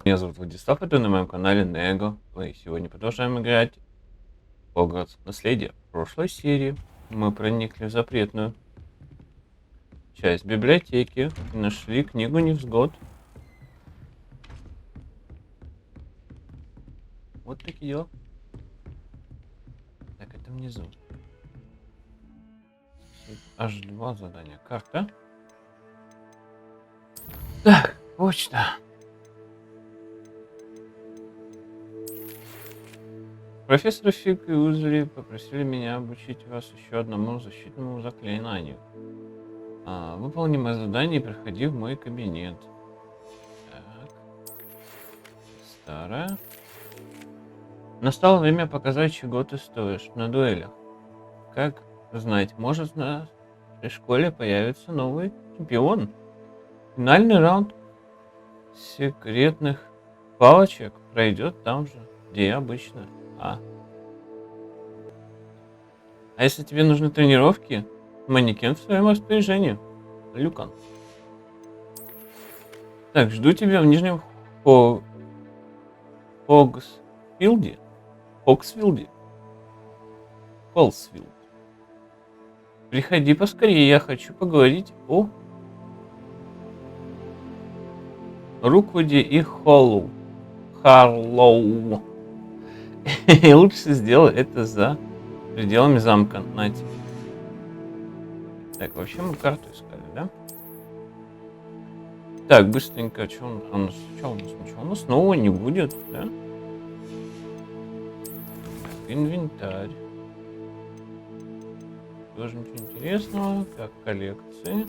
Меня зовут Владислав, это на моем канале NEGO. Мы сегодня продолжаем играть в Хогвартс Наследие. В прошлой серии мы проникли в запретную часть библиотеки и нашли книгу невзгод. Вот такие дела. Так, это внизу. Аж 2 задания. Карта. Так, почта. Профессор Фиг и Узли попросили меня обучить вас еще одному защитному заклинанию. Выполни мое задание и приходи в мой кабинет. Так. Старая. Настало время показать, чего ты стоишь на дуэлях. Как знать, может в нашей школе появится новый чемпион. Финальный раунд секретных палочек пройдет там же, где и обычно. А если тебе нужны тренировки, манекен в своем распоряжении. Люкан. Так, жду тебя в Нижнем Хогсфилде. Холсфилд. Приходи поскорее, я хочу поговорить о Руквуде и Харлоу. И лучше сделай это за пределами замка. На тебе. Так, вообще мы карту искали, да? Так, быстренько, что у нас? Ничего у нас нового не будет, да? Так, инвентарь. Тоже ничего интересного. Так, коллекции.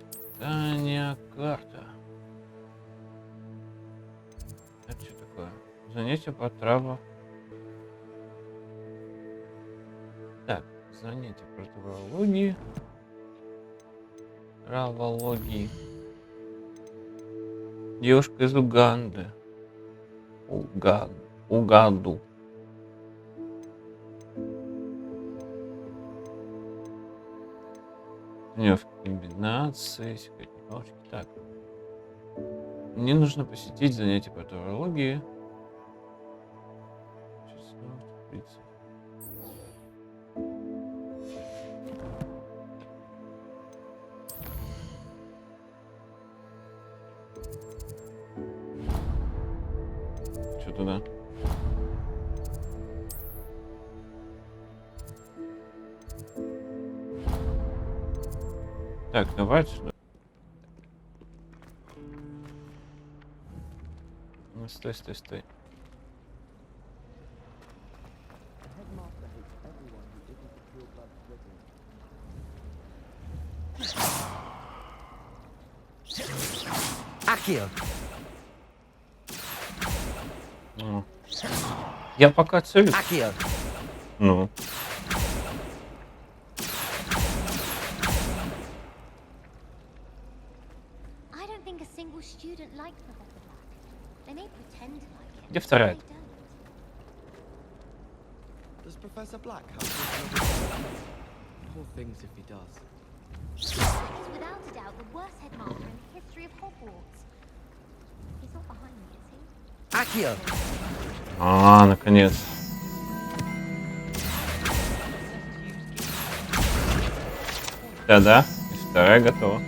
Испытания, карта. Это что такое? Занятия по траву. Так, занятия по травологии. Травологии. Девушка из Уганды. Угаду. Тренировки комбинации, секретные палочки. Так. Мне нужно посетить занятия по травологии. Что туда? Так, давай сюда. Ну, стой. Акио. Ну. Я пока целюсь. Акио. Ну. Где вторая? Does Professor Black have poor things if he does? He's without a doubt the worst headmaster in the history of Hogwarts. He's not behind me, is he? Акио. Наконец. Да. И вторая готова.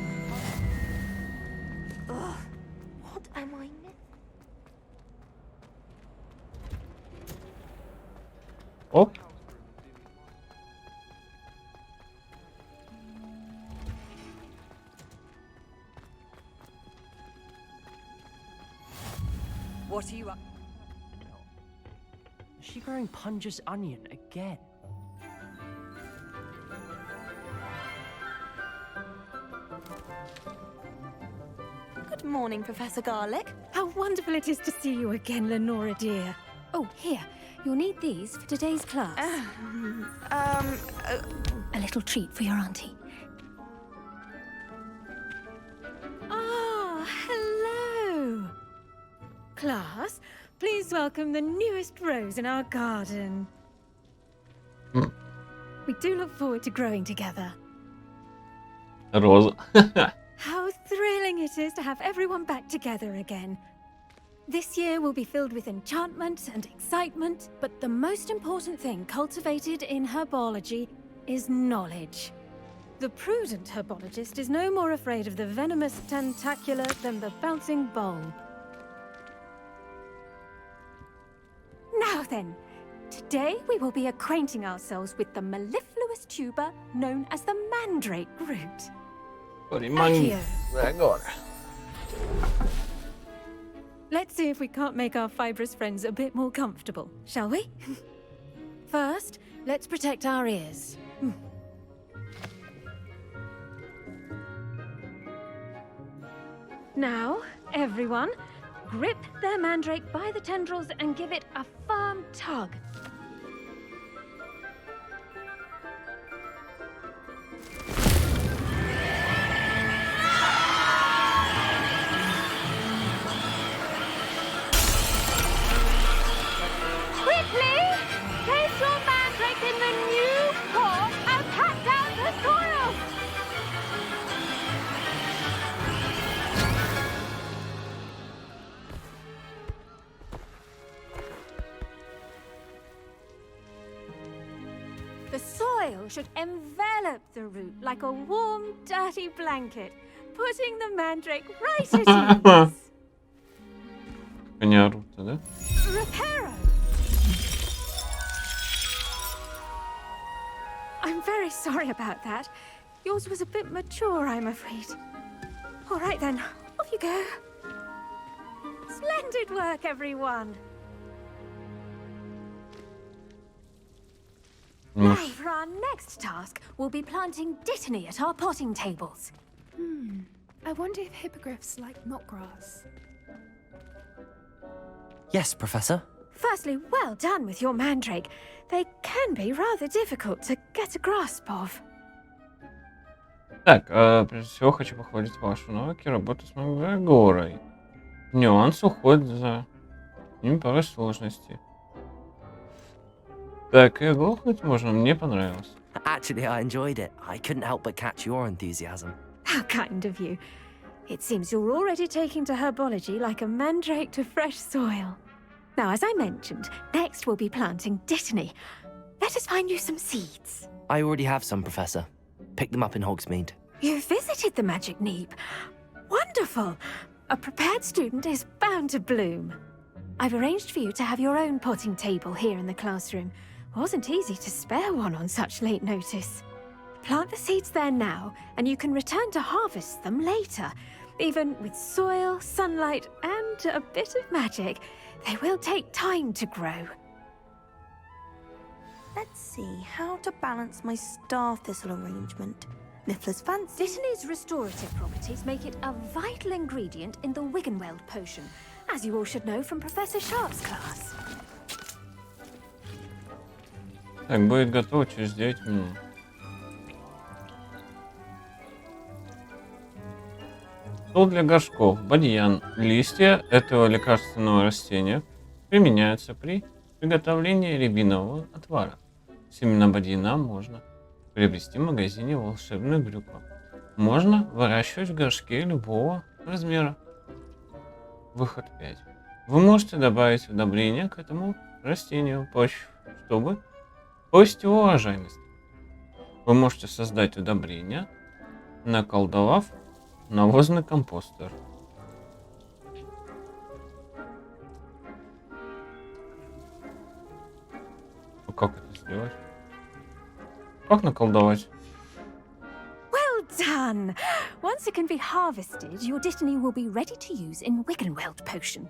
Оп. What are you up? Is she growing Punja's onion again? Good morning, Professor Garlick. How wonderful it is to see you again, Lenora dear. Oh, here. You'll need these for today's class. A little treat for your auntie. Ah, hello. Class, please welcome the newest rose in our garden. We do look forward to growing together. Роза. How thrilling it is to have everyone back together again. This year will be filled with enchantment and excitement, but the most important thing cultivated in herbology is knowledge. The prudent herbologist is no more afraid of the venomous tentacular than the bouncing bowl. Now then, today we will be acquainting ourselves with the mellifluous tuber known as the mandrake root. Мандрагора. Let's see if we can't make our fibrous friends a bit more comfortable, shall we? First, let's protect our ears. Now, everyone, grip their mandrake by the tendrils and give it a firm tug. Quickly! Place your mandrake in the new pot and pat down the soil! The soil should envelop the root like a warm, dirty blanket, putting the mandrake right at ease. Они орут-то, да? Reparo! I'm very sorry about that. Yours was a bit mature, I'm afraid. All right then, off you go. Splendid work, everyone. Now, for our next task, we'll be planting dittany at our potting tables. I wonder if hippogriffs like knotgrass. Yes, Professor. Firstly, well done with your mandrake. They can be rather difficult to get a grasp of. Так, прежде всего хочу похвалить ваши навыки работы с Мандрагорой. Нюанс уходит за ним порой сложности. Так, и оглохнуть можно, мне понравилось. Actually, I enjoyed it. I couldn't help but catch your enthusiasm. How kind of you. It seems you're already taking to herbology like a mandrake to fresh soil. Now, as I mentioned, next we'll be planting dittany. Let us find you some seeds. I already have some, Professor. Picked them up in Hogsmeade. You visited the Magic Neep. Wonderful! A prepared student is bound to bloom. I've arranged for you to have your own potting table here in the classroom. Wasn't easy to spare one on such late notice. Plant the seeds there now, and you can return to harvest them later. Even with soil, sunlight, and a bit of magic, they will take time to grow. Let's see how to balance my star thistle arrangement. Niffler's fancy. Dittany's restorative properties make it a vital ingredient in the Wiggenweld potion, as you all should know from Professor Sharp's class. Так, будет готово через 9 минут. Стол для горшков. Бадьян. Листья этого лекарственного растения применяются при приготовлении рябинового отвара. Семена бадьяна можно приобрести в магазине волшебных брюква. Можно выращивать в горшке любого размера. Выход 5. Вы можете добавить удобрения к этому растению, чтобы повысить его урожайность. Вы можете создать удобрения, наколдовав навозный компостер. А как это сделать? Как наколдовать? Well done! Once it can be harvested, your dittany will be ready to use in Wiggenweld potion.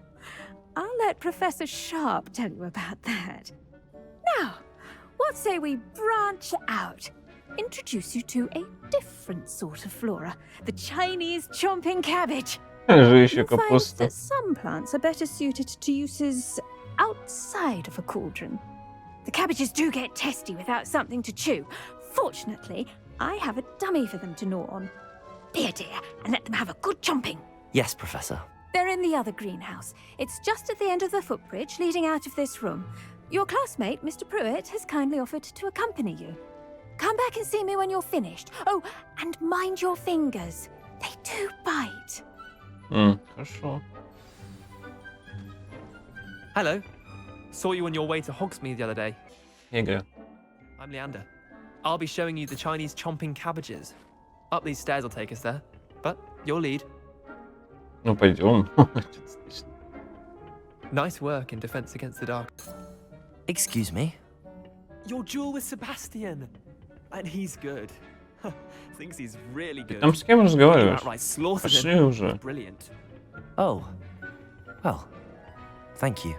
I'll let Professor Sharp tell you about that. Now, what say we branch out? Introduce you to a different sort of flora, the Chinese chomping cabbage. Же еще You'll find капуста. that some plants are better suited to uses outside of a cauldron. The cabbages do get testy without something to chew. Fortunately, I have a dummy for them to gnaw on. Be a dear and let them have a good chomping. Yes, Professor. They're in the other greenhouse. It's just at the end of the footbridge leading out of this room. Your classmate, Mr. Pruitt, has kindly offered to accompany you. Come back and see me when you're finished. Oh, and mind your fingers. They do bite. Хорошо. Hello. Saw you on your way to Hogsmeade the other day. Игра. I'm Leander. I'll be showing you the Chinese chomping cabbages. Up these stairs will take us there. But your lead. Ну, пойдем. Nice work in defense against the dark. Excuse me? Your duel with Sebastian. And he's good. Thinks he's really Ты good. там с кем You разговариваешь? outright slaughtered Пошли him. уже. Brilliant. Oh. Well, thank you.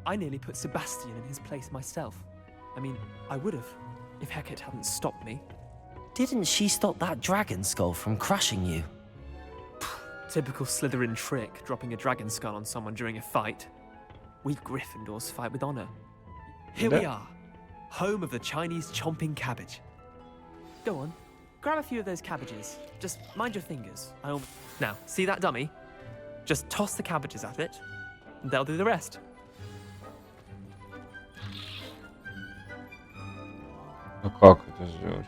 I nearly put Sebastian in his place myself. I mean, I would have, if Hecate hadn't stopped me. Didn't she stop that dragon skull from crushing you? Typical Slytherin trick, dropping a dragon skull on someone during a fight. We Gryffindors fight with honor. Here we are, home of the Chinese chomping cabbage. Go on, grab a few of those cabbages. Just mind your fingers. Now, see that dummy? Just toss the cabbages at it, and they'll do the rest. А как это сделать?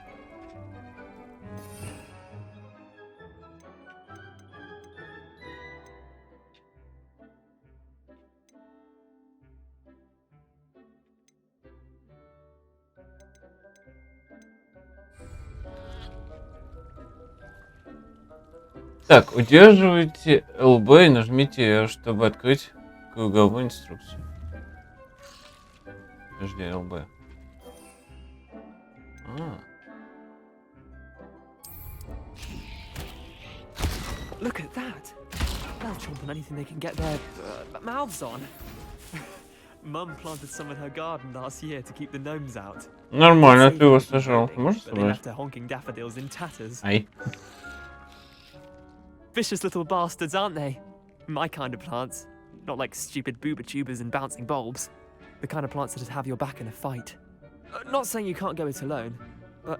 Так, удерживайте ЛБ и нажмите R, чтобы открыть круговую инструкцию. Подожди, ЛБ. Look at that. They'll chomp on anything they can get their mouths on. Mum planted some in her garden last year to keep the gnomes out. Нормально, ты его сажал. Можешь But they собрать? left her honking daffodils in tatters. Ай. Vicious little bastards, aren't they? My kind of plants. Not like stupid booba tubers and bouncing bulbs. The kind of plants that'd have your back in a fight. Not saying you can't go it alone, but...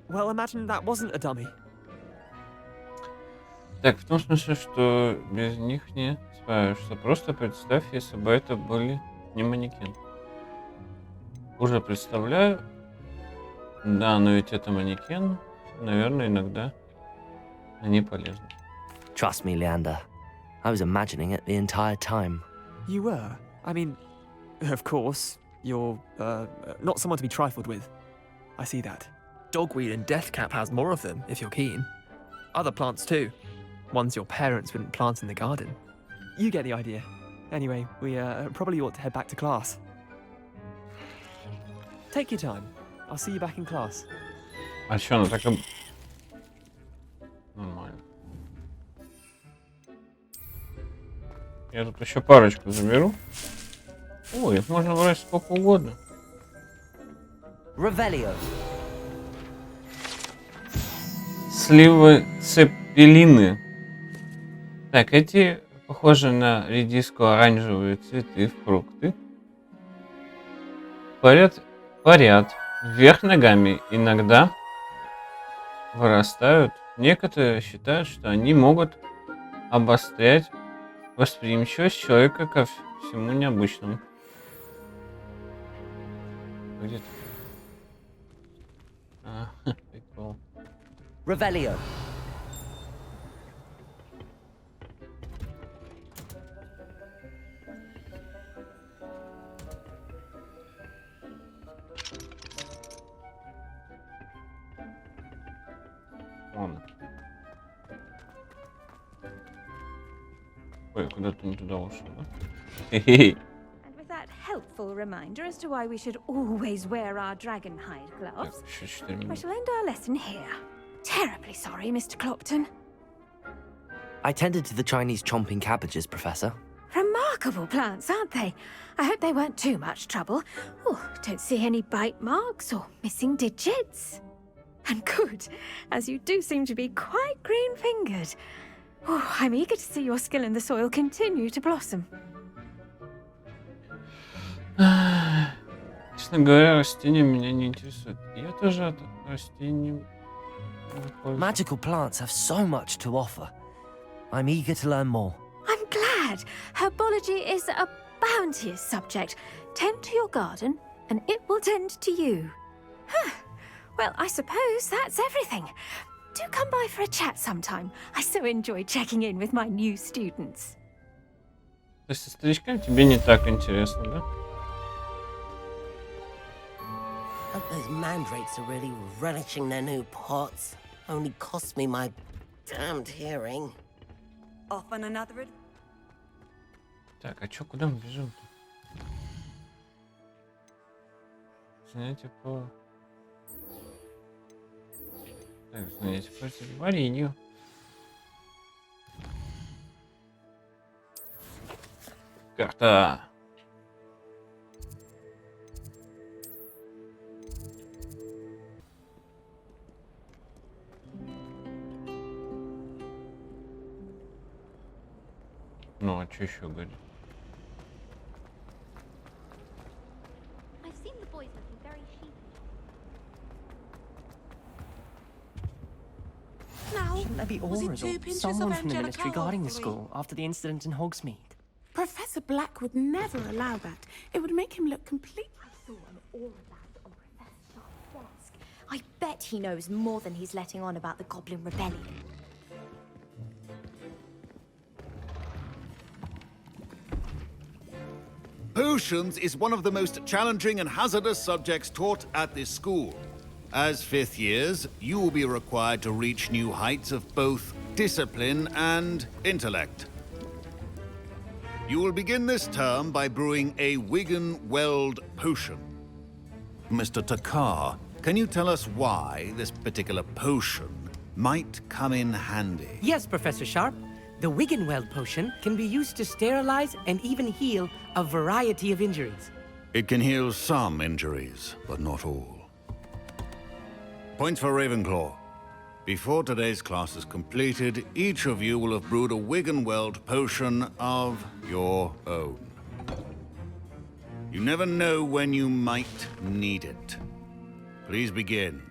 Well, imagine that wasn't a dummy. Так, в том смысле, что без них не справишься. Просто представь, если бы это были не манекен. Уже представляю. Да, но ведь это манекен. Наверное, иногда они полезны. Trust me, Leander. I was imagining it the entire time. You were? I mean, of course, you're, not someone to be trifled with. I see that. Dogweed and deathcap has more of them, if you're keen. Other plants too. Ones your parents wouldn't plant in the garden. You get the idea. Anyway, we probably ought to head back to class. Take your time. I'll see you back in class. А чё, ну так и... Нормально. Я тут еще парочку заберу. Ой, их можно брать сколько угодно. Revelio. Сливы цепелины. Так, эти похожи на редиску оранжевые цветы, фрукты. Парят вверх ногами. Иногда вырастают. Некоторые считают, что они могут обострять восприимчивость человека ко всему необычному. Где-то. Прикол. Revelio. Ладно. Ой, куда-то не туда ушел, да? Хе-хе. And with that helpful reminder as to why we should always wear our dragon hide Так, gloves, еще 4 I минуты. shall end our lesson here. Terribly sorry, Mr. Clopton. I tended to the Chinese chomping cabbages, Professor. Remarkable plants, aren't they? I hope they weren't too much trouble. Oh, don't see any bite marks or missing digits. And good, as you do seem to be quite green-fingered. Oh, I'm eager to see your skill in the soil continue to blossom. Честно говоря, растения меня не интересуют. Я тоже от растений не пользуюсь. Magical plants have so much to offer. I'm eager to learn more. I'm glad. Herbology is a bounteous subject. Tend to your garden, and it will tend to you. Huh. Well, I suppose that's everything. Do come by for a chat sometime. I so enjoy checking in with my new students. То есть со старичками тебе не так интересно, да? Hope those mandrakes are really relishing their new pots. Only cost me my damned hearing. Off on another Так, а чё, куда мы бежим-то? Занятия по... Так, занятия по зельеварению. Карта. Ну, а что еще говорить? I've seen the boys looking very sheepish. Now, Shouldn't there be was it auras 2 or pinches someone of from the Angelica ministry guarding the or 3? school after the incident in Hogsmeade? Professor Black would never allow that. It would make him look complete. I saw an aura band on Professor Sharp's desk. I bet he knows more than he's letting on about the Goblin Rebellion. Potions is one of the most challenging and hazardous subjects taught at this school. As 5th years, you will be required to reach new heights of both discipline and intellect. You will begin this term by brewing a Wigan-Weld potion. Mr. Takar, can you tell us why this particular potion might come in handy? Yes, Professor Sharp. The Wigan-Weld potion can be used to sterilize and even heal a variety of injuries. It can heal some injuries, but not all. Points for Ravenclaw. Before today's class is completed, each of you will have brewed a Wigan-Weld potion of your own. You never know when you might need it. Please begin.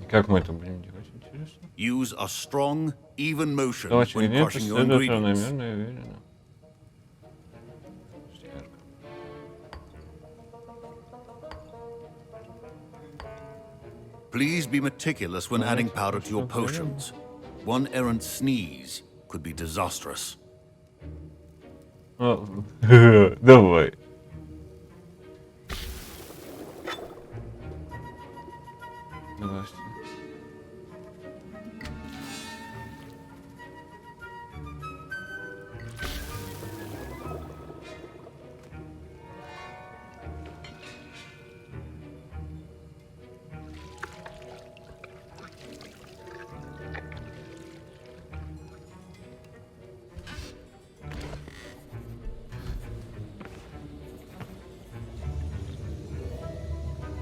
Как мы это будем делать, интересно? Use a strong, even motion Давайте when ингредиенты crushing your следуют ingredients. равномерно и уверенно. Please be meticulous when adding powder to your potions. One errant sneeze could be disastrous. Давай. Давай.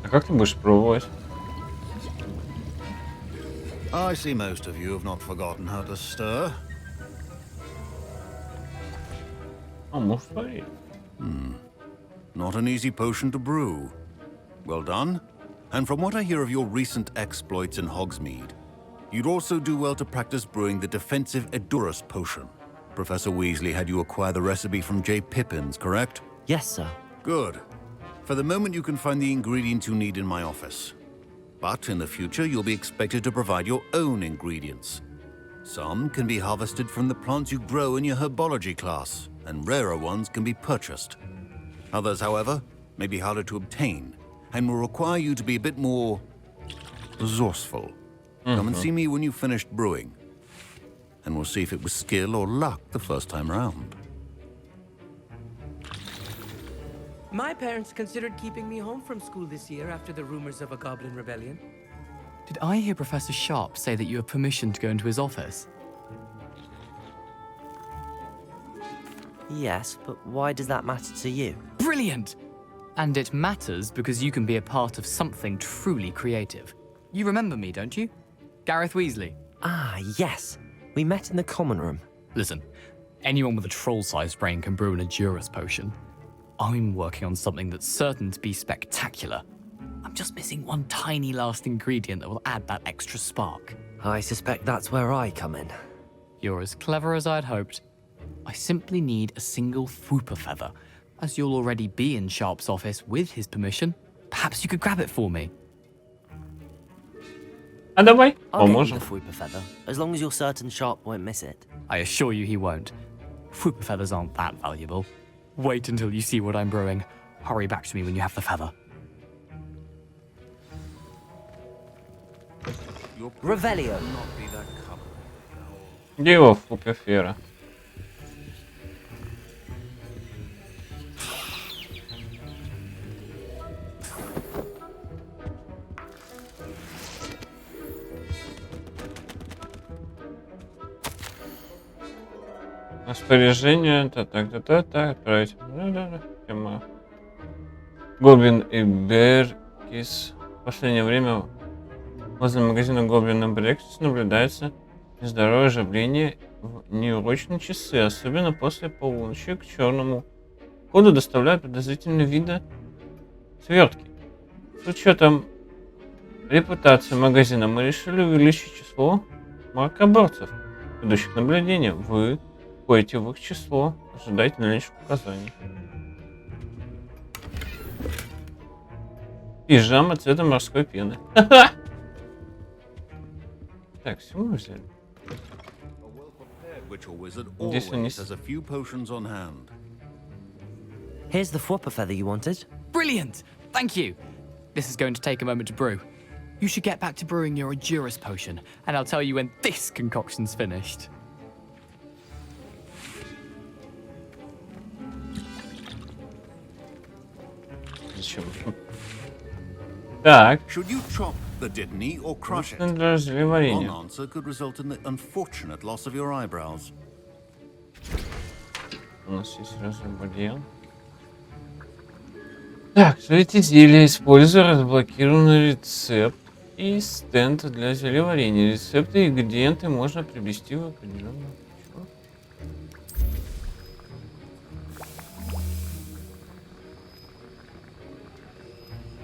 А как ты будешь пробовать? I see most of you have not forgotten how to stir. А, может, смотри. Not an easy potion to brew. Well done. And from what I hear of your recent exploits in Hogsmeade, you'd also do well to practice brewing the defensive Edurus potion. Professor Weasley had you acquire the recipe from J. Pippin's, correct? Yes, sir. Good. For the moment, you can find the ingredients you need in my office. But in the future, you'll be expected to provide your own ingredients. Some can be harvested from the plants you grow in your herbology class, and rarer ones can be purchased. Others, however, may be harder to obtain, and will require you to be a bit more resourceful. Come and see me when you've finished brewing, and we'll see if it was skill or luck the first time round. My parents considered keeping me home from school this year after the rumors of a Goblin Rebellion. Did I hear Professor Sharp say that you have permission to go into his office? Yes, but why does that matter to you? Brilliant! And it matters because you can be a part of something truly creative. You remember me, don't you? Gareth Weasley. Ah, yes. We met in the common room. Listen, anyone with a troll-sized brain can brew an Edurus potion. I'm working on something that's certain to be spectacular. I'm just missing one tiny last ingredient that will add that extra spark. I suspect that's where I come in. You're as clever as I'd hoped. I simply need a single Fwooper feather, As you'll already be in Sharp's office with his permission, perhaps you could grab it for me. А давай, I'll get you поможем. the Fwooper feather, as long as you're certain Sharp won't miss it. I assure you he won't. Fwooper feathers aren't that valuable. Wait until you see what I'm brewing. Hurry back to me when you have the feather. Revelio. Где его фупефера? Распоряжение, так, отправить. Да. Тема. Гоблин и Беркис. В последнее время возле магазина Гоблин и Беркис наблюдается нездоровое оживление в неурочные часы, особенно после полуночи. К черному ходу доставляют подозрительные вида свертки. С учетом репутации магазина мы решили увеличить число мракоборцев, ведущих наблюдения. Вы входите в их число, ожидайте дальнейших указаний. Пижама цвета морской пены. Так, все мы взяли. Здесь у них... Here's the Fwooper feather you wanted. Brilliant! Thank you! This is going to take a moment to brew. You should get back to brewing your Edurus potion, and I'll tell you when this concoction's finished. Так. Should you chop the Didney or crush it? Для зельеварения. One answer could result in the unfortunate loss of your eyebrows. У нас есть разработка. Так, эти зелья, используя разблокированный рецепт и стенд для зельеварения. Рецепты и ингредиенты можно приобрести в определенном.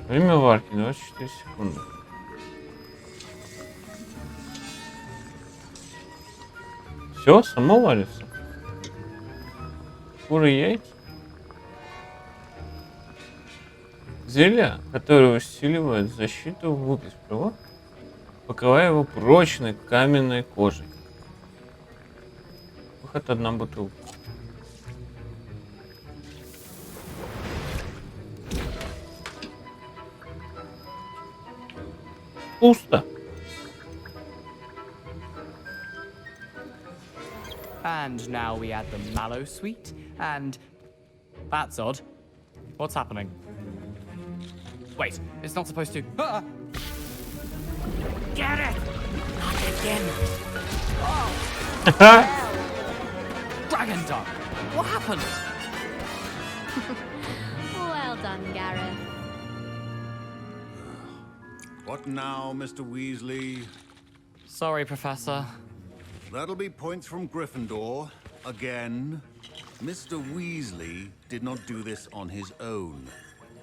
Время варки 24 секунды. Все, само варится. Куры яйца. Зелье, которое усиливает защиту выпись права, покрывая его прочной каменной кожей. Выход одна бутылка. Пусто. And now we add the mallow sweet, and that's odd. What's happening? Wait, it's not supposed to. Ah! Get it! Not again. Dragon Duck! What happened? Well done, Gareth. What now, Mr. Weasley? Sorry, Professor. That'll be points from Gryffindor. Again. Mr. Weasley did not do this on his own.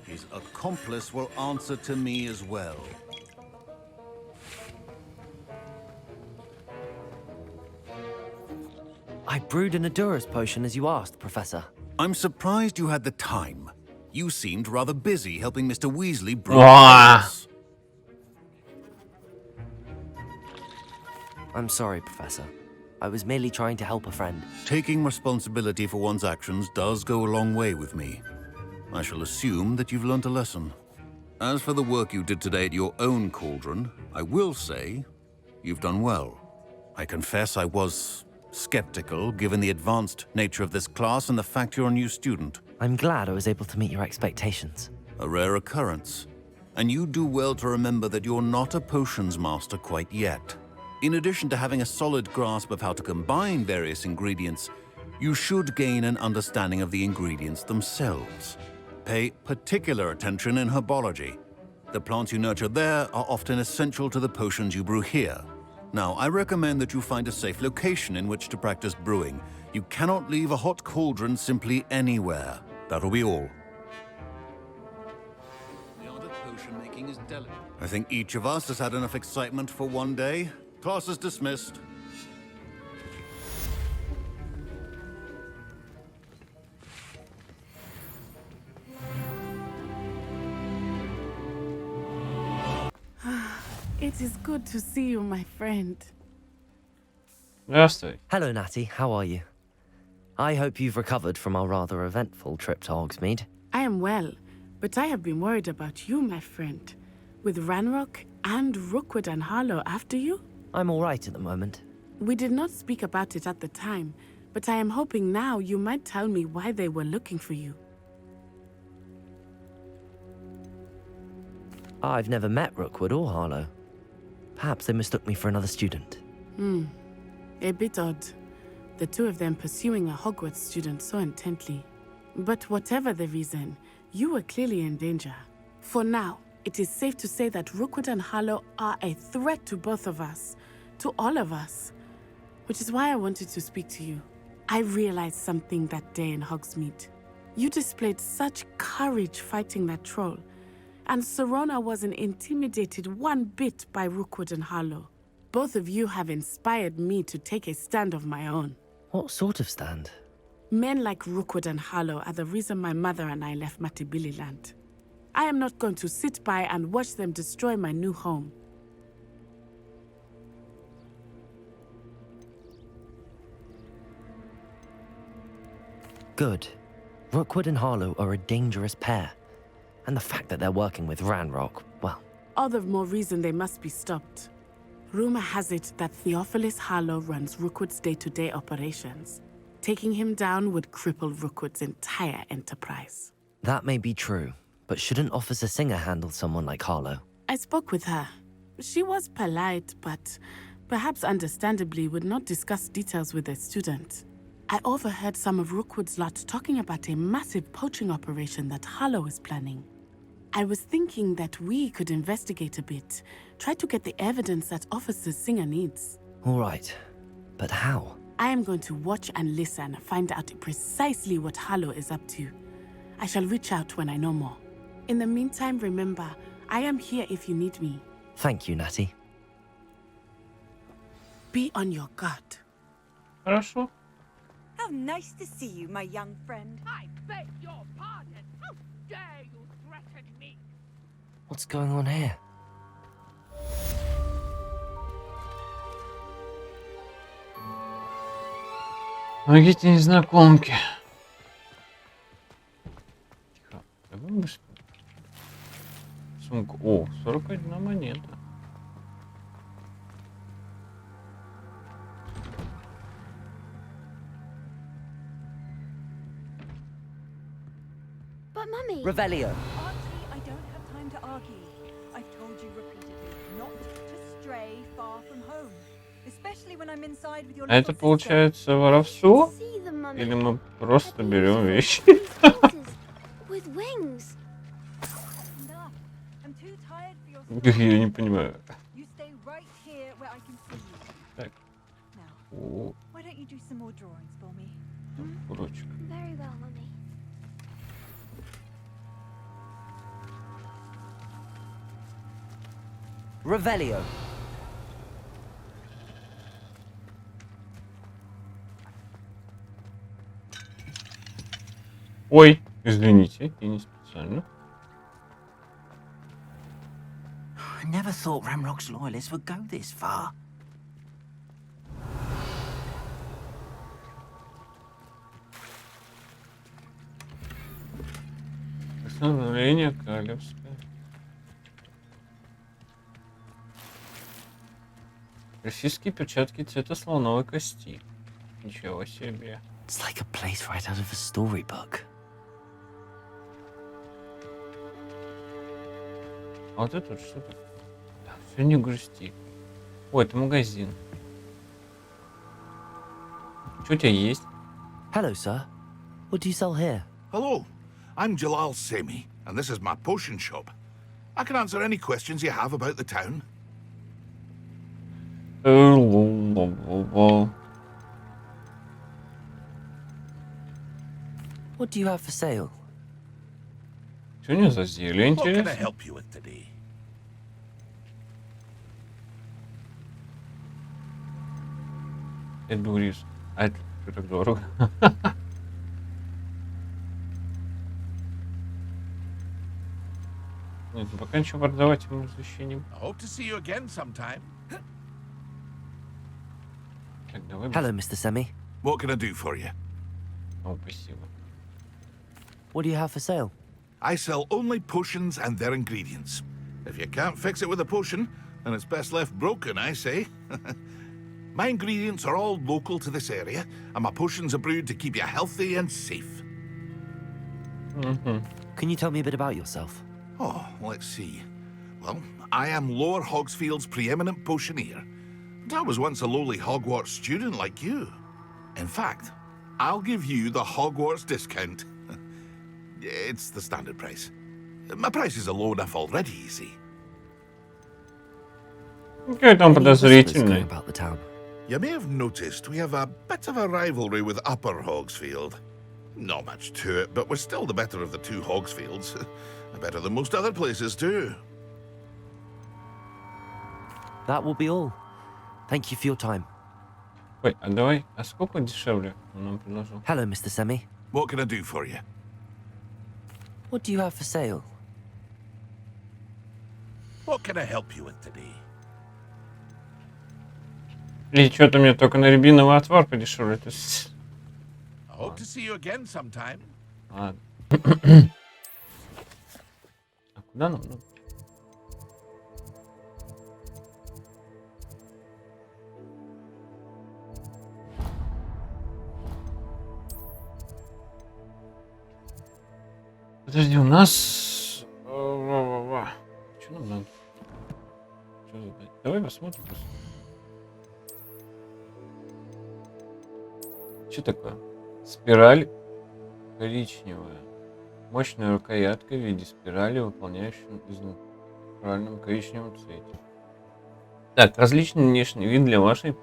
His accomplice will answer to me as well. I brewed an Edurus potion as you asked, Professor. I'm surprised you had the time. You seemed rather busy helping Mr. Weasley brew. I'm sorry, Professor. I was merely trying to help a friend. Taking responsibility for one's actions does go a long way with me. I shall assume that you've learnt a lesson. As for the work you did today at your own cauldron, I will say you've done well. I confess I was skeptical given the advanced nature of this class and the fact you're a new student. I'm glad I was able to meet your expectations. A rare occurrence. And you do well to remember that you're not a potions master quite yet. In addition to having a solid grasp of how to combine various ingredients, you should gain an understanding of the ingredients themselves. Pay particular attention in herbology. The plants you nurture there are often essential to the potions you brew here. Now, I recommend that you find a safe location in which to practice brewing. You cannot leave a hot cauldron simply anywhere. That'll be all. The art of potion making is delicate. I think each of us has had enough excitement for one day. Class is dismissed. It is good to see you, my friend. Здравствуй. Hello, Natty. How are you? I hope you've recovered from our rather eventful trip to Hogsmeade. I am well, but I have been worried about you, my friend. With Ranrock and Rookwood and Harlow after you? I'm all right at the moment. We did not speak about it at the time, but I am hoping now you might tell me why they were looking for you. I've never met Rookwood or Harlow. Perhaps they mistook me for another student. A bit odd. The two of them pursuing a Hogwarts student so intently. But whatever the reason, you were clearly in danger. For now, it is safe to say that Rookwood and Harlow are a threat to both of us. To all of us. Which is why I wanted to speak to you. I realized something that day in Hogsmeade. You displayed such courage fighting that troll. And Serona wasn't intimidated one bit by Rookwood and Harlow. Both of you have inspired me to take a stand of my own. What sort of stand? Men like Rookwood and Harlow are the reason my mother and I left Matibili land. I am not going to sit by and watch them destroy my new home. Good. Rookwood and Harlow are a dangerous pair. And the fact that they're working with Ranrock, well... All the more reason they must be stopped. Rumor has it that Theophilus Harlow runs Rookwood's day-to-day operations. Taking him down would cripple Rookwood's entire enterprise. That may be true, but shouldn't Officer Singer handle someone like Harlow? I spoke with her. She was polite, but perhaps understandably would not discuss details with a student. I overheard some of Rookwood's lot talking about a massive poaching operation that Harlow is planning. I was thinking that we could investigate a bit, try to get the evidence that Officer Singer needs. All right, but how? I am going to watch and listen, find out precisely what Harlow is up to. I shall reach out when I know more. In the meantime, remember, I am here if you need me. Thank you, Natty. Be on your guard. Хорошо. How nice to see you, my young friend. I beg your pardon. How dare you threaten me? What's going on here? Помогите незнакомке. Тихо. Давай быстрее. Сумка. О, 41 монета. But Mummy... Revelio. Auntie, I don't have time to argue. I've told you repeatedly not to stray far from home. Especially when I'm inside with your А это получается воровство? Или мы просто берем вещи? With wings. I'm too tired for your Я не понимаю. You stay right here where I can see you. Так. Now, why don't you do some more drawings for me? Урочек. Very well, Mummy. Revelio. Ой, извините, я не специально. I never thought Ramrock's loyalists would go this far. Восстановление королевское. Российские перчатки цвета слоновой кости. Ничего себе. It's like a place right out of a storybook. А вот это вот что-то. Да, все не грусти. О, это магазин. Что у тебя есть? Hello, sir. What do you sell here? Hello, I'm Jalal Semi, and this is my potion shop. I can answer any questions you have about the town. What do you have for sale? Что у него за зелье, What can I интересно? help you with today? Это дурис. А это что так дорого? Нет, ну пока ничего продавать ему развлечением. Так, давай. Hello, Mr. Semi. What can I do for you? О, спасибо. What do you have for sale? I sell only potions and their ingredients. If you can't fix it with a potion, then it's best left broken, I say. My ingredients are all local to this area, and my potions are brewed to keep you healthy and safe. Can you tell me a bit about yourself? Oh, let's see. Well, I am Lower Hogsfield's preeminent potioneer. But I was once a lowly Hogwarts student like you. In fact, I'll give you the Hogwarts discount. It's the standard price. My prices are low enough already, you see. Какой там подозрительный. About the town. You may have noticed we have a bit of a rivalry with Upper Hogsfield. Not much to it, but we're still the better of the two Hogsfields. Better than most other places, too. That will be all. Thank you for your time. Ой, а давай, а сколько дешевле он нам предложил? Hello, Mr. Semi. What can I do for you? What do you have for sale? What can I help you with today? И что-то мне только на рябиновый отвар подешевле. То есть... Hope to see you again sometime. Ладно. А куда нам? Подожди, у нас... Что нам надо? Что задать? Давай посмотрим просто. Что такое? Спираль коричневая. Мощная рукоятка в виде спирали, выполняющая в натуральном коричневом цвете. Так, различный внешний вид для вашей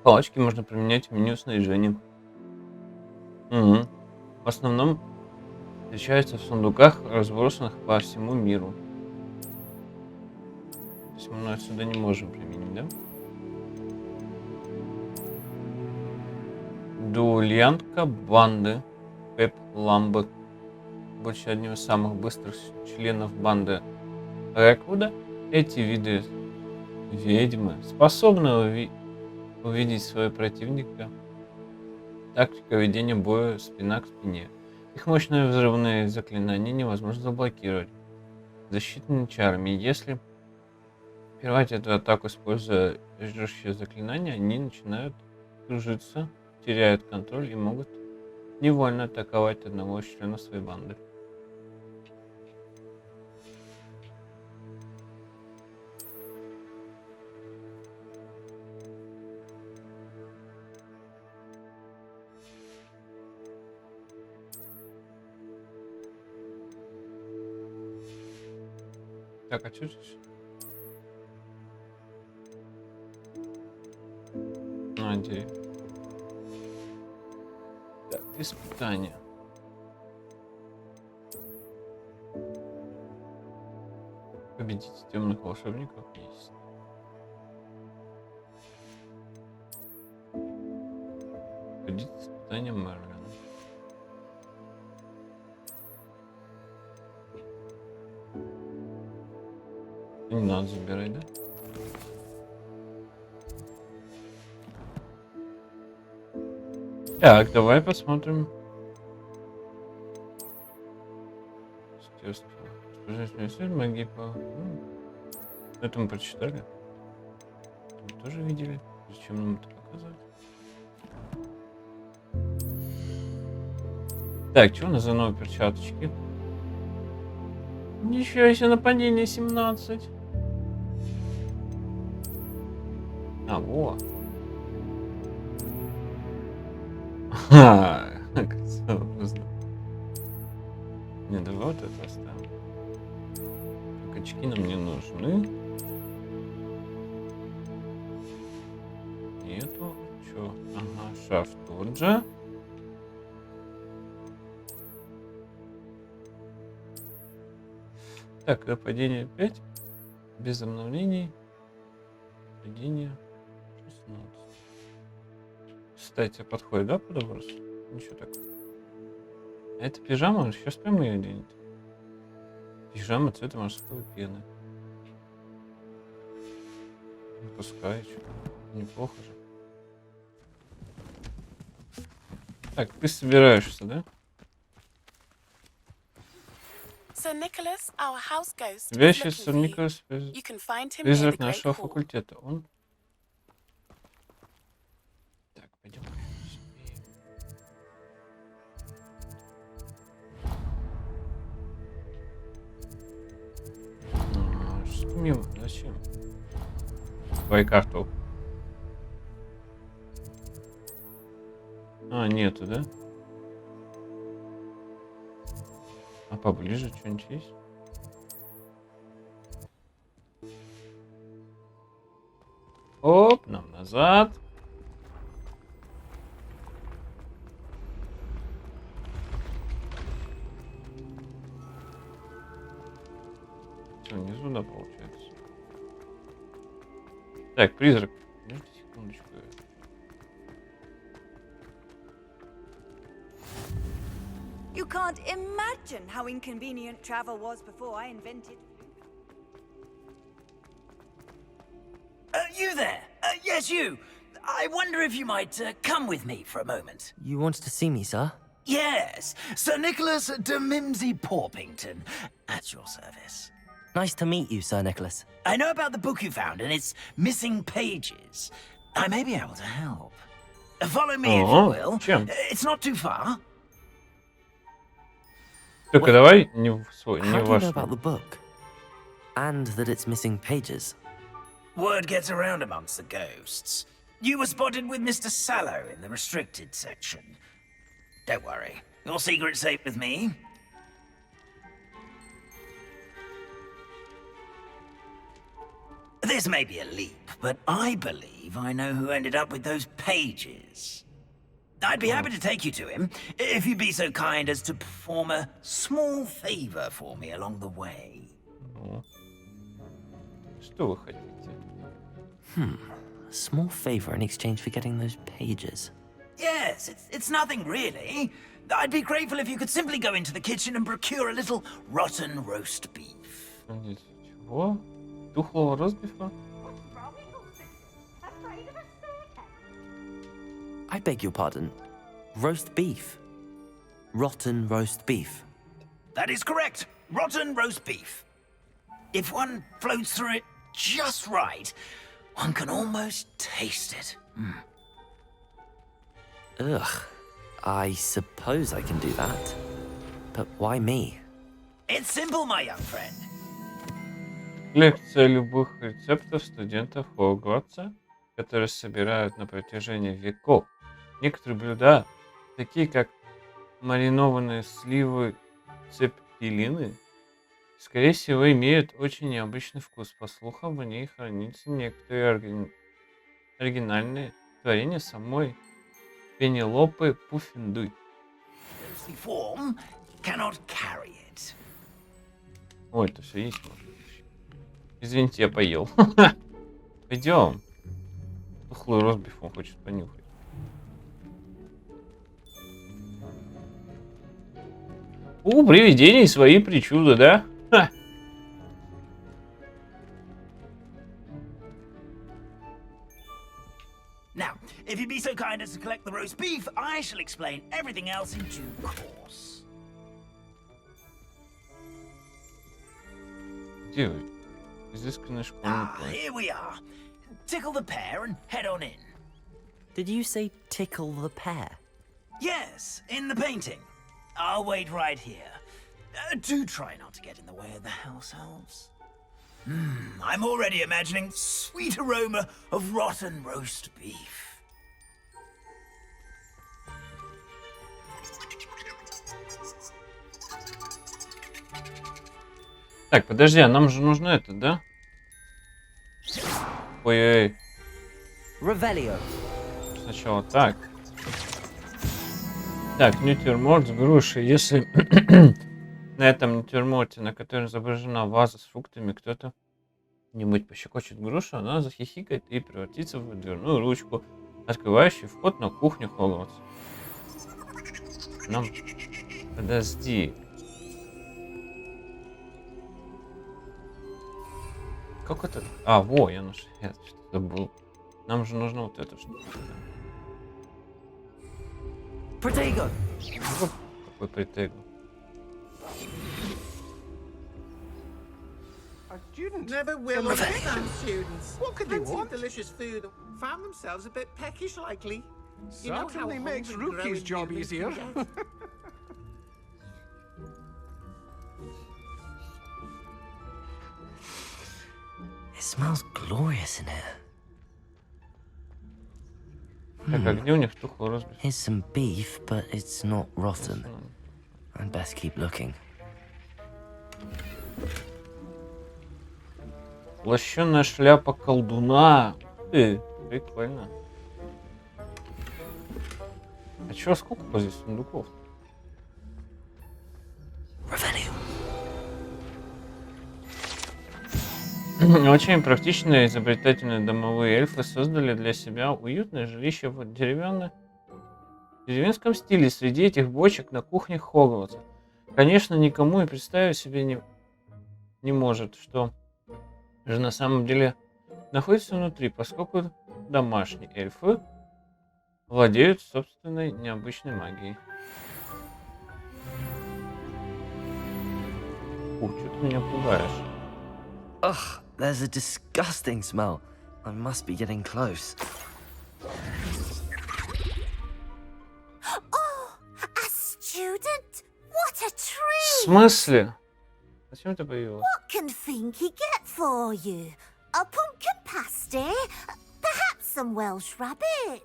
палочки можно применять в меню снаряжения. В основном встречаются в сундуках, разбросанных по всему миру. То есть мы отсюда не можем применить, да? Дуэлянтка банды Пеп Ламбек, будучи одним из самых быстрых членов банды Реквуда, эти виды ведьмы способны увидеть своего противника. Тактика ведения боя спина к спине. Их мощные взрывные заклинания невозможно заблокировать защитными чарами. Если прервать эту атаку, используя жжущие заклинания, они начинают кружиться, теряют контроль и могут невольно атаковать одного из членов своей банды. Так, а что здесь? Надеюсь. Так, испытание. Победить темных волшебников есть. Победить испытание Мерлина. Не надо забирать, да? Так, давай посмотрим. Магии по... Это мы прочитали. Мы тоже видели. Зачем нам это показать? Так, что у нас за новые перчаточки? Ничего себе, нападение 17. А, во. Ха, не, давай вот это оставим. Так, очки нам не нужны. Нету. Чё? Ага, шаф тот же. Так, нападение 5. Без обновлений. Падение 16. Кстати, подходит, да, под образ? Ничего так. А это пижама, сейчас прям ее оденет. Пижама цвета морской пены. Ну, пускай, чё. Неплохо же. Так, ты собираешься, да? Sir Nicholas, our house ghost, Тебя is сейчас looking Сэр for you. Николас, You can find him near the призрак Great нашего Hall. факультета. Он... Так, пойдем. Что мимо? Зачем? Твои карту. А, нету, да? А поближе что-нибудь есть? Оп, нам назад. Все, внизу, да, получается. Так, призрак. Подожди секундочку. You can't imagine how inconvenient travel was before I invented. You there? Yes, you. I wonder if you might come with me for a moment. You wanted to see me, sir? Yes, Sir Nicholas de Mimsy Porpington, at your service. Nice to meet you, Sir Nicholas. I know about the book you found and its missing pages. I may be able to help. Follow me if you will. Чем? It's not too far. Только давай не в свой, не How в do you know ваш. about the book? And that it's missing pages? Word gets around amongst the ghosts. You were spotted with Mr. Sallow in the restricted section. Don't worry, your secret's safe with me. This may be a leap, but I believe I know who ended up with those pages. I'd be happy to take you to him, if you'd be so kind as to perform a small favor for me along the way. Что вы хотите? A small favor in exchange for getting those pages. Yes, it's nothing really. I'd be grateful if you could simply go into the kitchen and procure a little rotten roast beef. Чего? Тухлого розбифа? I beg your pardon. Roast beef. Rotten roast beef. That is correct. Rotten roast beef. If one floats through it just right, one can almost taste it. Ugh. I suppose I can do that. But why me? It's simple, my young friend. Лекция любых рецептов студентов Хогвартса, которые собирают на протяжении веков. Некоторые блюда, такие как маринованные сливы цеппелины, скорее всего, имеют очень необычный вкус. По слухам, в ней хранятся некоторые оригинальные творения самой Пенелопы Пуффендуй. Form cannot carry it. Ой, это все есть, может. Извините, я поел. Пойдем. Тухлый розбиф он хочет понюхать. У привидений свои причуды, да? Ха. Now, if you'd be so kind as to collect the roast beef, I shall explain everything else in due course. Где вы? Изысканный школьный плащ. Here we are. Tickle the pear and head on in. Did you say tickle the pear? Yes, in the painting. I'll wait right here. Do try not to get in the way of the house elves. I'm already imagining sweet aroma of rotten roast beef. Так, подожди, а нам же нужно это, да? Ой-ой-ой. Revelio. Сначала так. Так, натюрморт с грушей. Если на этом натюрморте, на котором изображена ваза с фруктами, кто-то-нибудь пощекочет грушу, она захихикает и превратится в дверную ручку, открывающую вход на кухню Хогвартса. Нам... Подожди. Как это? А, во, я нашел. Я что-то забыл. Нам же нужно вот это что-то. Protego! Какой притегл? A student never will or become students. What could they want? Delicious food. Found themselves a bit peckish, likely. Certainly makes Rookie's job easier. It smells glorious in here. Так, а где у них тухлый розбив? Here's some beef, but it's not rotten. I'd best keep looking. Лощеная шляпа колдуна. Прикольно. А чё, сколько здесь сундуков? Очень практичные и изобретательные домовые эльфы создали для себя уютное жилище в деревенском стиле среди этих бочек на кухне Хогвартса. Конечно, никому и представить себе не может, что же на самом деле находится внутри, поскольку домашние эльфы владеют собственной необычной магией. Ух, что ты меня пугаешь. Ugh, there's a disgusting smell. I must be getting close. Oh, a student? What a В treat! смысле? Зачем это появилось? What can Finky get for you? A pumpkin pasty? Perhaps some Welsh rabbit?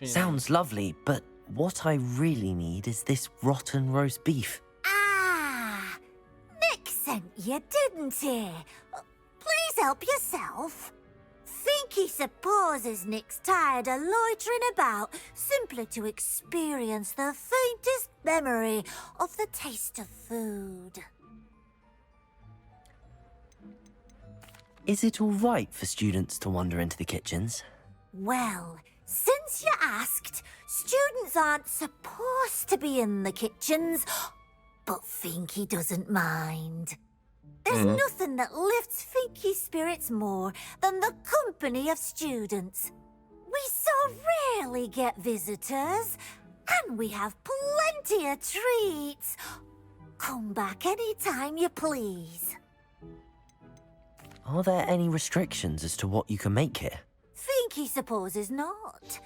Sounds lovely, but what I really need is this rotten roast beef. Ah, Nick sent you, didn't he? Please help yourself. Finky supposes Nick's tired of loitering about simply to experience the faintest memory of the taste of food. Is it all right for students to wander into the kitchens? Well, since you asked, students aren't supposed to be in the kitchens, but Finky doesn't mind. There's nothing that lifts Finky's spirits more than the company of students. We so rarely get visitors, and we have plenty of treats. Come back anytime you please. Are there any restrictions as to what you can make here? Finky supposes not.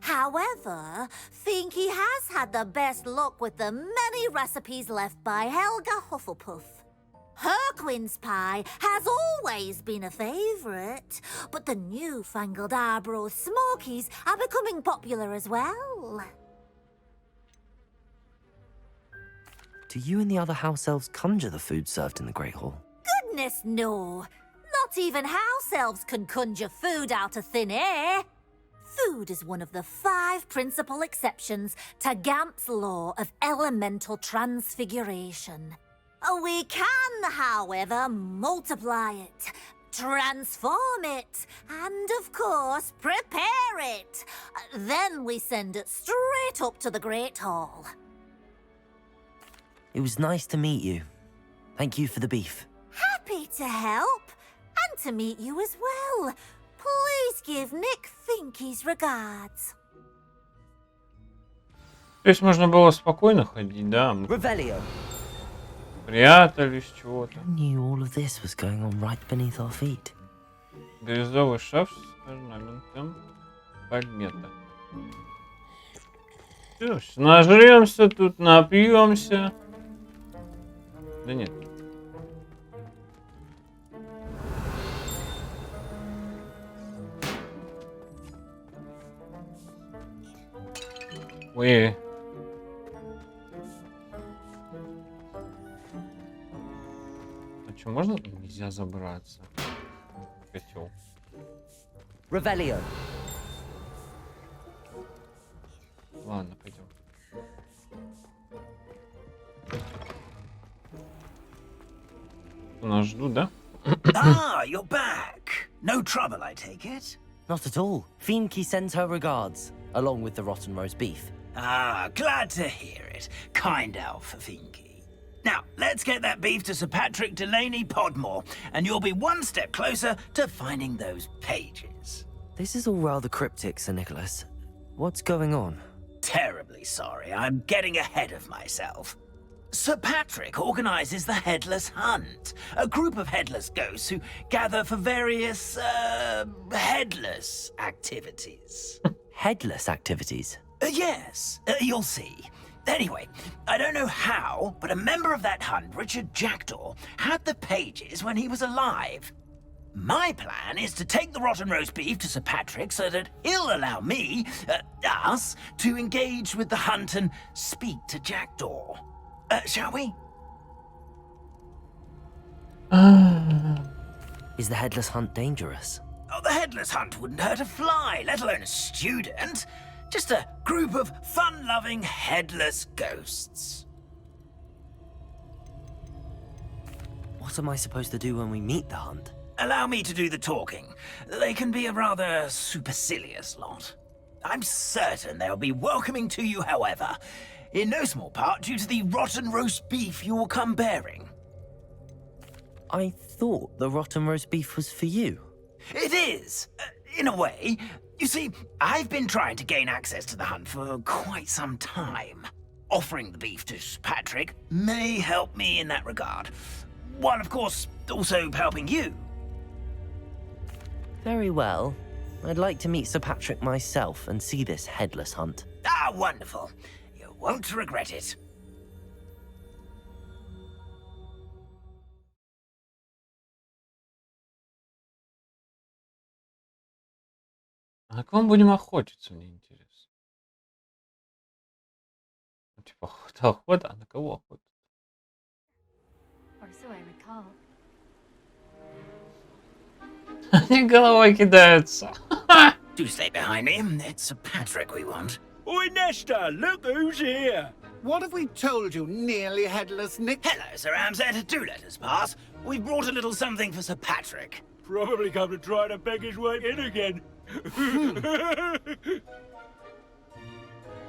However, Finky has had the best luck with the many recipes left by Helga Hufflepuff. Her quince pie has always been a favourite, but the newfangled Arbroath Smokies are becoming popular as well. Do you and the other house elves conjure the food served in the Great Hall? Goodness no! Not even house elves can conjure food out of thin air. Food is one of the 5 principal exceptions to Gamp's law of elemental transfiguration. We can, however, multiply it, transform it, and, of course, prepare it. Then we send it straight up to the Great Hall. It was nice to meet you. Thank you for the beef. Happy to help, and to meet you as well. Please give Nick Finky's regards. То есть можно было спокойно ходить, да? Revelio. Прятались чего-то. Knew all of this was going on right beneath our feet. Бирюзовый шарф с орнаментом предмета. Что ж, нажремся тут, напьемся. Да нет. Ой. А что, можно? Нельзя забраться. Котел. Revelio. Ладно, пойдем. Нас ждут, да? Ah, you're back. No trouble, I take it? Not at all. Fienke sends her regards, along with the rotten roast beef. Ah, glad to hear it. Kind elf, Finky. Now, let's get that beef to Sir Patrick Delaney Podmore, and you'll be one step closer to finding those pages. This is all rather cryptic, Sir Nicholas. What's going on? Terribly sorry, I'm getting ahead of myself. Sir Patrick organises the Headless Hunt, a group of headless ghosts who gather for various, headless activities. Headless activities? Yes, you'll see. Anyway, I don't know how, but a member of that hunt, Richard Jackdaw, had the pages when he was alive. My plan is to take the rotten roast beef to Sir Patrick so that he'll allow me, us, to engage with the hunt and speak to Jackdaw. Shall we? Is the Headless Hunt dangerous? Oh, the Headless Hunt wouldn't hurt a fly, let alone a student. Just a group of fun-loving headless ghosts. What am I supposed to do when we meet the hunt? Allow me to do the talking. They can be a rather supercilious lot. I'm certain they'll be welcoming to you, however, in no small part due to the rotten roast beef you'll come bearing. I thought the rotten roast beef was for you. It is, in a way. You see, I've been trying to gain access to the hunt for quite some time. Offering the beef to Patrick may help me in that regard. While, of course, also helping you. Very well. I'd like to meet Sir Patrick myself and see this Headless Hunt. Ah, wonderful. You won't regret it. А на кого мы будем охотиться, мне интересно. Ну, типа, охота, а на кого охота? Or so I recall. Они головой кидаются. Do stay behind me. It's Sir Patrick we want. Oi, Nesta, look who's here. What have we told you, nearly headless Nick? Hello, Sir Amset. Do let us pass. We've brought a little something for Sir Patrick. Probably come to try to beg his way in again.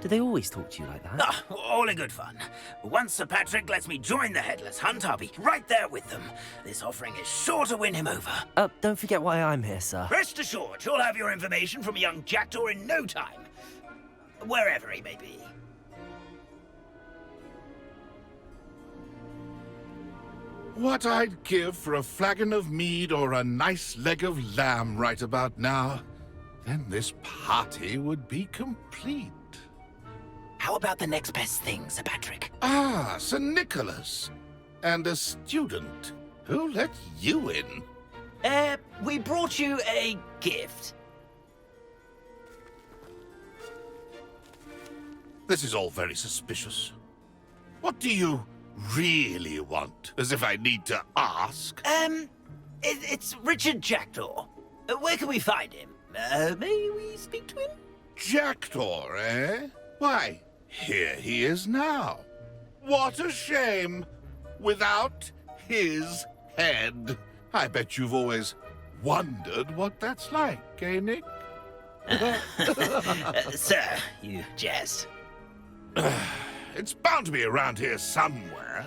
Do they always talk to you like that? Ah, all in good fun. Once Sir Patrick lets me join the Headless Hunt, I'll be right there with them. This offering is sure to win him over. Don't forget why I'm here, sir. Rest assured, you'll have your information from a young Jackdaw in no time. Wherever he may be. What I'd give for a flagon of mead or a nice leg of lamb right about now. Then this party would be complete. How about the next best thing, Sir Patrick? Ah, Sir Nicholas. And a student. Who let you in? We brought you a gift. This is all very suspicious. What do you really want? As if I need to ask. It's Richard Jackdaw. Where can we find him? May we speak to him? Jackdaw, eh? Why, here he is now. What a shame. Without his head. I bet you've always wondered what that's like, eh, Nick? Sir, you jest. It's bound to be around here somewhere.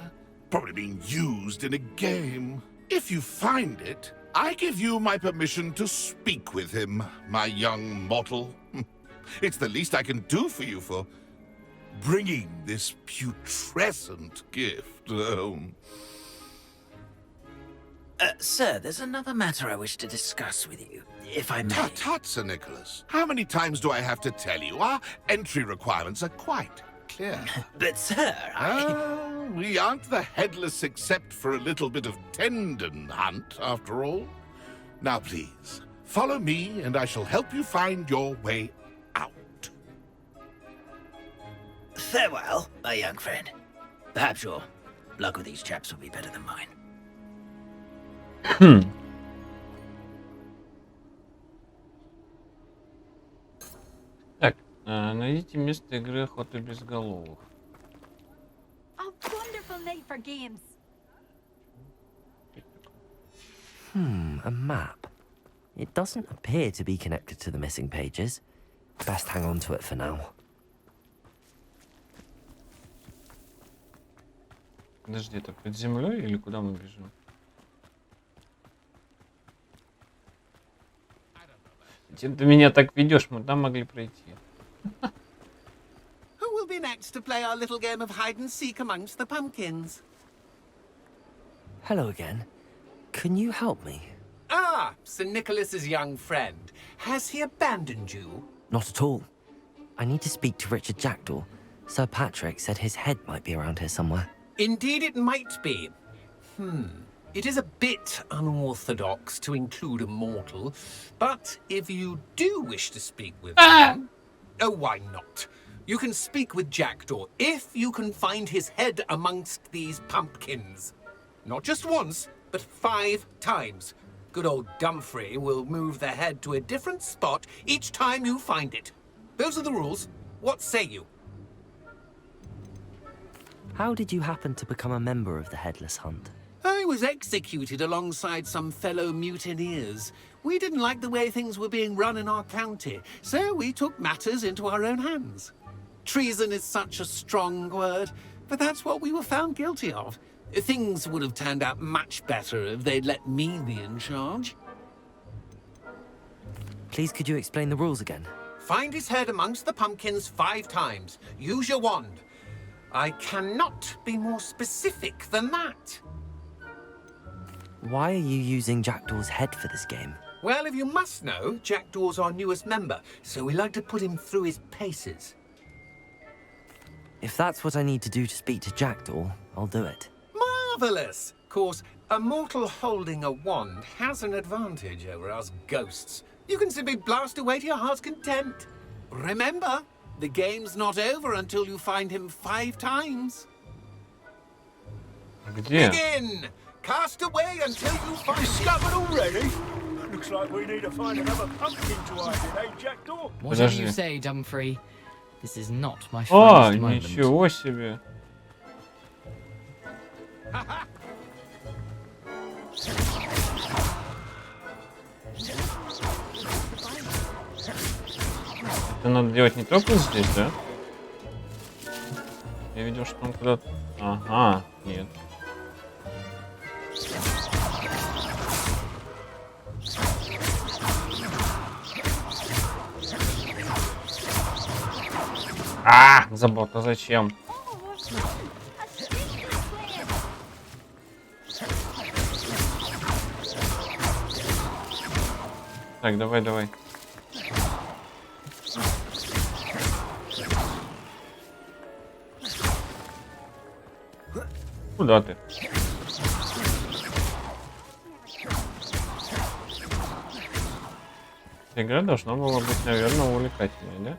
Probably being used in a game. If you find it, I give you my permission to speak with him, my young mortal. It's the least I can do for you for bringing this putrescent gift home. Sir, there's another matter I wish to discuss with you, if I may. Tut, tut, Sir Nicholas. How many times do I have to tell you? Our entry requirements are quite clear. But, sir, we aren't the headless except for a little bit of tendon hunt, after all. Now, please, follow me, and I shall help you find your way out. Farewell, my young friend. Perhaps your luck with these chaps will be better than mine. Так, найдите место игры охоты безголовых. A wonderful night for games. A map. It doesn't appear to be connected to the missing pages. Best hang on to it for now. Подожди, это под землей или куда мы бежим? Ты меня так ведешь, мы там могли пройти. Who will be next to play our little game of hide and seek amongst the pumpkins? Hello again. Can you help me? Ah, Sir Nicholas's young friend. Has he abandoned you? Not at all. I need to speak to Richard Jackdaw. Sir Patrick said his head might be around here somewhere. Indeed it might be. It is a bit unorthodox to include a mortal, but if you do wish to speak with him... Oh, why not? You can speak with Jackdaw if you can find his head amongst these pumpkins. Not just once, but 5 times. Good old Dumfrey will move the head to a different spot each time you find it. Those are the rules. What say you? How did you happen to become a member of the Headless Hunt? I was executed alongside some fellow mutineers. We didn't like the way things were being run in our county, so we took matters into our own hands. Treason is such a strong word, but that's what we were found guilty of. Things would have turned out much better if they'd let me be in charge. Please, could you explain the rules again? Find his head amongst the pumpkins 5 times. Use your wand. I cannot be more specific than that. Why are you using Jackdaw's head for this game? Well, if you must know, Jackdaw's our newest member, so we like to put him through his paces. If that's what I need to do to speak to Jackdaw, I'll do it. Marvellous! Of course, a mortal holding a wand has an advantage over us ghosts. You can simply blast away to your heart's content. Remember, the game's not over until you find him 5 times. Где? Begin! Cast away until you find Discovered already? Looks like we need to find another pumpkin to hide in, eh, Jackdaw? Whatever you say, Dumfrey. This is not my О, finest moment. ничего себе. Это надо делать не только здесь, да? Я видел, что он куда-то... Ага, нет. Забыл, а зачем? Так, давай. Куда ты? Игра должна была быть, наверное, увлекательной, да?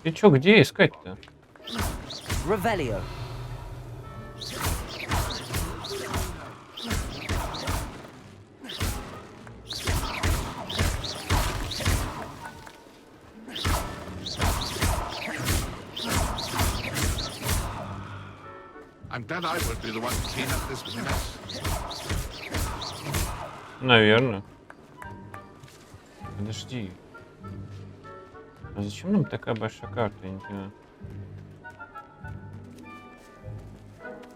Ты чё, где искать-то? Revelio. I'm glad I would be the one to clean up this mess. Наверное. Подожди. А зачем нам такая большая карта? Я не понимаю.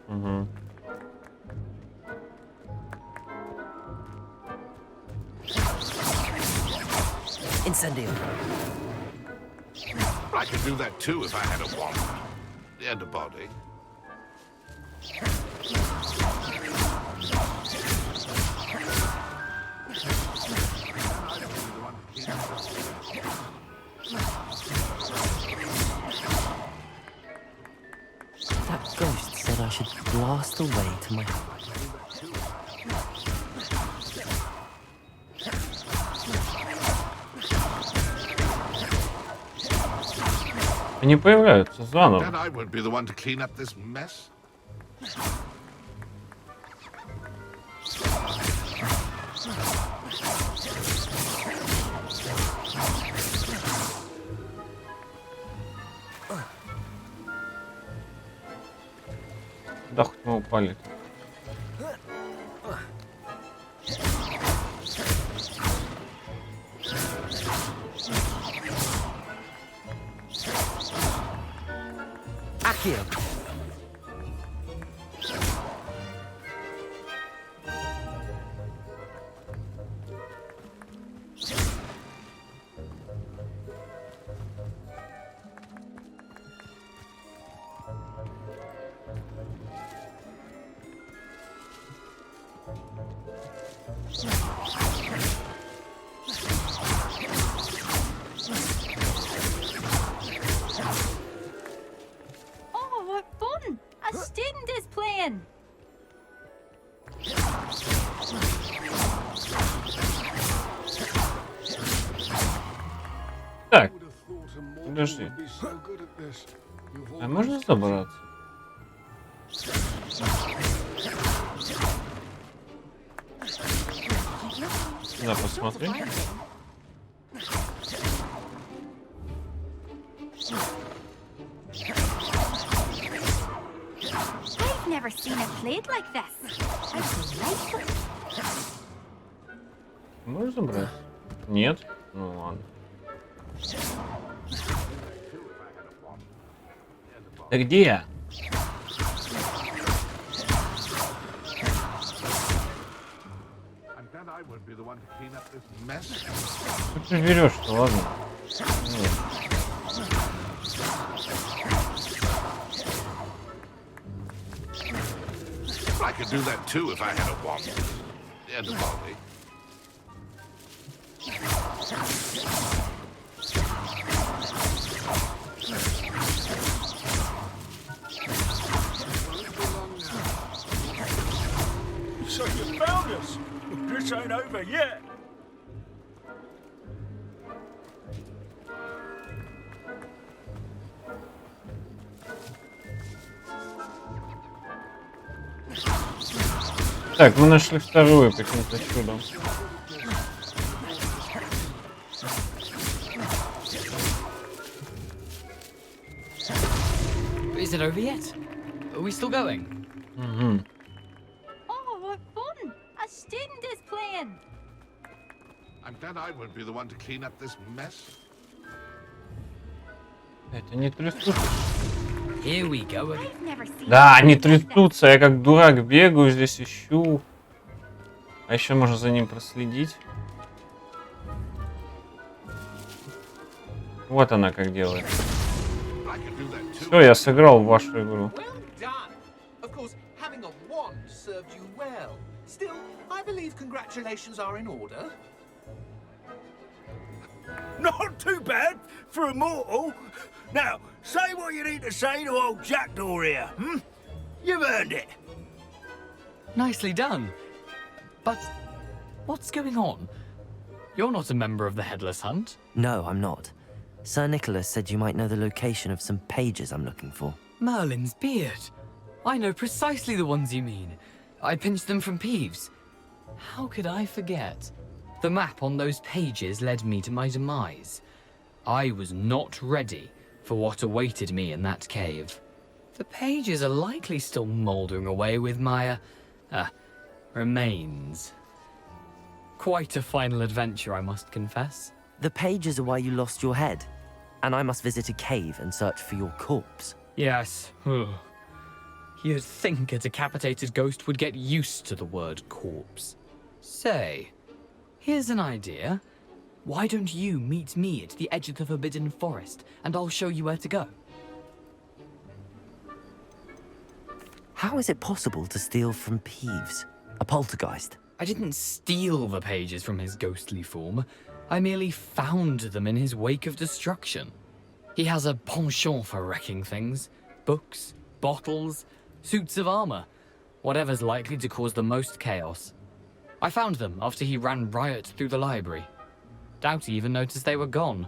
Угу. Incendio. I could do that too if I had a wand and a body. That ghost said I should blast away to my... Они появляются заново. Then I would be the one to clean up this mess. Куда хоть мы упали? Accio. Oh, what fun! A student is playing. Так, подожди. А можно забраться? Да, посмотри. I've never seen it played like this. How delightful. Можешь забраться? Нет? Ну ладно. Ты где? Что ты берешь-то, ладно? I could do that too if I had a wand. And a volley. So you found us. This ain't over yet. Так, мы нашли вторую каким-то чудом. Is it over yet? Are we still going? Угу. Oh, what fun! A student is playing. I'm glad I won't be the one to clean up this mess. Это не трясутся. Here we go. I've never seen Да, it они played like this. трясутся, я как дурак бегаю здесь, ищу. А еще можно за ним проследить. Вот она как делает. Все, я сыграл в вашу игру. Well done. Of course, having a wand served you well. Still, I believe congratulations are in order. Not too bad for a mortal. Now, say what you need to say to old Jackdaw here, hmm? You've earned it. Nicely done. But what's going on? You're not a member of the Headless Hunt. No, I'm not. Sir Nicholas said you might know the location of some pages I'm looking for. Merlin's beard. I know precisely the ones you mean. I pinched them from Peeves. How could I forget? The map on those pages led me to my demise. I was not ready for what awaited me in that cave. The pages are likely still mouldering away with my, remains. Quite a final adventure, I must confess. The pages are why you lost your head, and I must visit a cave and search for your corpse. Yes. You'd think a decapitated ghost would get used to the word corpse. Say, here's an idea. Why don't you meet me at the edge of the Forbidden Forest, and I'll show you where to go? How is it possible to steal from Peeves, a poltergeist? I didn't steal the pages from his ghostly form. I merely found them in his wake of destruction. He has a penchant for wrecking things. Books, bottles, suits of armor. Whatever's likely to cause the most chaos. I found them after he ran riot through the library. Doubt he even noticed they were gone.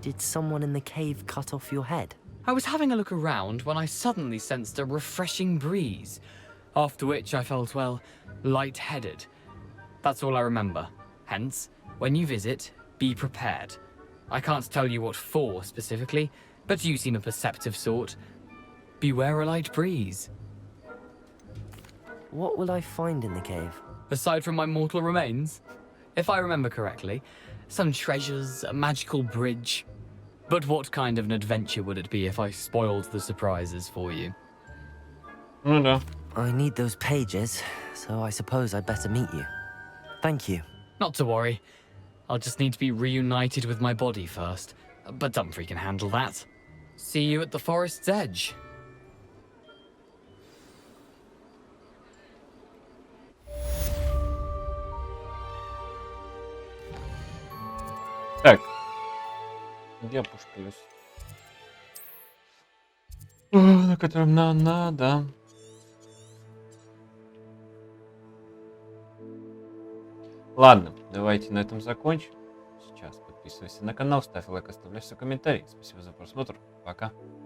Did someone in the cave cut off your head? I was having a look around when I suddenly sensed a refreshing breeze, after which I felt, well, lightheaded. That's all I remember. Hence, when you visit, be prepared. I can't tell you what for specifically, but you seem a perceptive sort. Beware a light breeze. What will I find in the cave? Aside from my mortal remains? If I remember correctly, some treasures, a magical bridge. But what kind of an adventure would it be if I spoiled the surprises for you? Ну да. I need those pages, so I suppose I'd better meet you. Thank you. Not to worry. I'll just need to be reunited with my body first. But Dumfries can handle that. See you at the forest's edge. Так. Где пуш плюс? На котором надо. Ладно, давайте на этом закончим. Сейчас подписывайся на канал, ставь лайк, оставляй свой комментарий. Спасибо за просмотр. Пока.